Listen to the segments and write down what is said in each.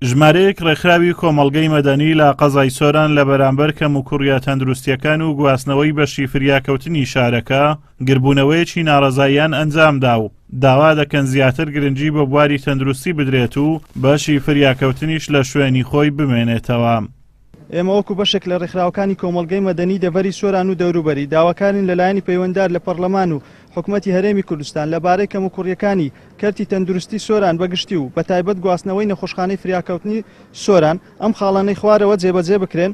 ژمارەیەک ڕێکخراوی کۆمەڵگەی مەدەنی لە قەزای سۆران لە بەرامبەر کەم و کوڕیە تەندروستیەکان و گواستنەوەی بەشی فریاکەوتنی شارەکە گربوونەوەیەکی ناڕەزاییان ئەنجامدا و داوا دەکەن زیاتر گرنگی بە بواری تەندروستی بدرێت و بەشی فریاکەوتنیش لە شوێنی خۆی بمێنێتەوە. ئێمە وەکو بەشێک لە ڕێکخراوەکانی کۆمەڵگەی مەدەنی دەڤەری سۆران و دەوروبەری داواکارین لەلایەنی پەیوەنددار لە پەرلەمان و حکوومەتی هەرێمی کوردستان لەبارەی کەم و کوڕیەکانی کەرتی تەندروستی سۆران بەگشتی و بەتایبەت گواستنەوەی نەخۆشخانەی فریاکەوتنی سۆران ئەم خاڵانەی خوارەوە جێبەجێ بکرێن.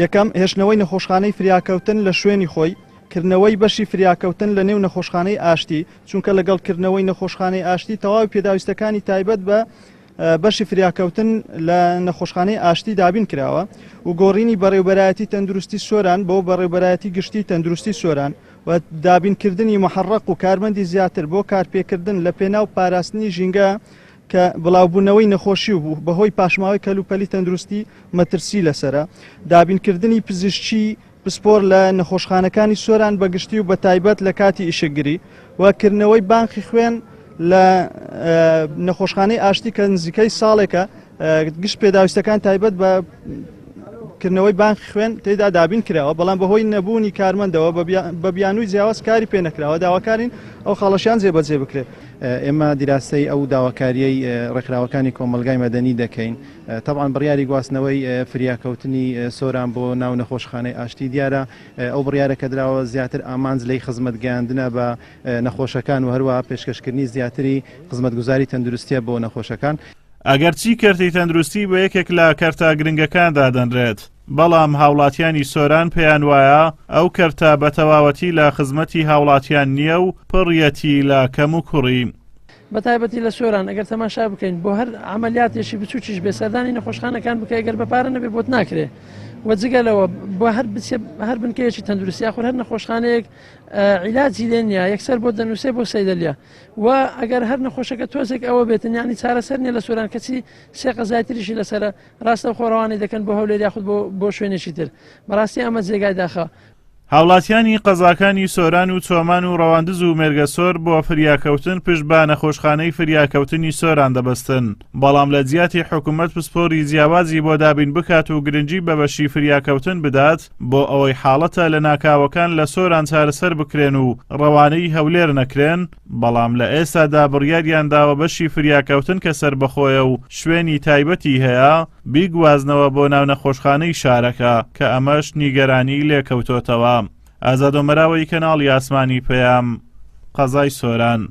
یەکەم هێشتنەوەی نەخۆشخانەی فریاکەوتن لە شوێنی خۆی، کردنەوەی بەشی فریاکەوتن لە نێو نەخۆشخانەی ئاشتی، چونکە لەگەڵکردنەوەی نەخۆشخانەی ئاشتی تەواوی پێداویستەکانی تایبەت بە بەشی فریاکەوتن لە نەخۆشخانەی ئاشتی دابین کراوە و گۆڕینی بەڕێوبەرایەتی تەندروستی سۆران بۆ بەڕێوبەرایەتی گشتی تەندروستی سۆران و دابینکردنی محەڕق و کارمەندی زیاتر بۆ کارپێکردن لە پێناو پاراستنی ژینگە کە بڵاوبوونەوەی نەخۆشی و بوو بەهۆی پاشماوەی کەلوپەلی تەندروستی مەترسی لەسرە، دابینکردنی پزیشکی پسپۆر لە نەخۆشخانەکانی سۆران بەگشتی و بەتایبەت لە کاتی ئیشەگری وەکردنەوەی بانقی خوێن لە نەخۆشخانەی ئاشتی کە نزیکەی ساڵێکە گشت پێداویستەکان تایبەت بە کردنەوەی بانقی خوێن تێدا دابین کراوە، بەڵام بەهۆی نەبوونی کارمەندەوە بە بیانووی جیاواز کاری پێ نەکراوە. داواکارین ئەو خاڵەشیان جێبەجێ بکرێت. ئێمە دیراستەی ئەو داواکاریەی ڕێکخراوەکانی کۆمەلگای مەدەنی دەکەین. طبعاً بڕیاری گواستنەوەی فریاکەوتنی سۆران بۆ ناو نەخۆشخانەی ئاشتی دیارە ئەو بڕیارە کە دراوە زیاتر ئامانج لەی خزمەتگەیاندنە بە نەخۆشەکان و هەروە پێشکەشکردنی زیاتری خزمەتگوزاری تەندروستیە بۆ نەخۆشەکان. ئەگەرچی کەرتی تەندروستی بە یەکێک لە کەرتە گرنگەکاندا دەنرێت، بەڵام هاوڵاتیانی سۆران پێیان وایە ئەو کەرتە بە تەواوەتی لە خزمەتی هاوڵاتیان نییە و پڕیەتی لە کەم و کوڕی. بەتایبەتی لە سۆران ئەگەر تەماشا بکەین بۆ هەر عملیاتێکی بچووکیش بێسەردانی نەخۆشخانەکان بکە ئەگەر بەپارە نەبێ بۆت ناکرێ وەجگەلەوە بۆ هەر بنکەیەکی تەندروستی خۆر هەر نەخۆشخانەیەک عیلاجی لێ نیە، یەکسەر بۆ دەنووسێ بۆ سەیدەلیا و ئەگەر هەر نەخۆشەکە تۆزێک ئەوە بێتن یانی چارەسەر نیە لە سۆران کەچی سێ قەزایتریشی لەسرە ڕاستە خۆڕەوانی دەکەن بۆ هەولێر یاخود بۆ شوێنێکی تر. بەڕاستی ئەمە جێگای داخە. هاوڵاتیانی قەزاکانی سۆران و چۆمان و ڕەواندز و مێرگەسۆر بۆ فریاکەوتن پشت بە نەخۆشخانەی فریاکەوتنی سۆران دەبەستن، بەڵام لە جیاتی حکوومەت پسپۆری جیاوازی بۆ دابین بکات و گرنگی بە بەشی فریاکەوتن بدات بۆ ئەوەی حاڵەتە لە ناکاوەکان لە سۆران چارەسەر بکرێن و ڕەوانەی هەولێر نەکرێن، بەڵام لە ئێستادا بڕیاریان داوە بەشی فریاکەوتن کە سەربەخۆیە و شوێنی تایبەتی هەیە بیگوازنەوە بۆ ناو نەخۆشخانەی شارەکە کە ئەمەش نیگەرانی لێکەوتۆتەوە. ئازادۆمەراوەی کەناڵی ئاسمانی پەیام، قەزای سۆران.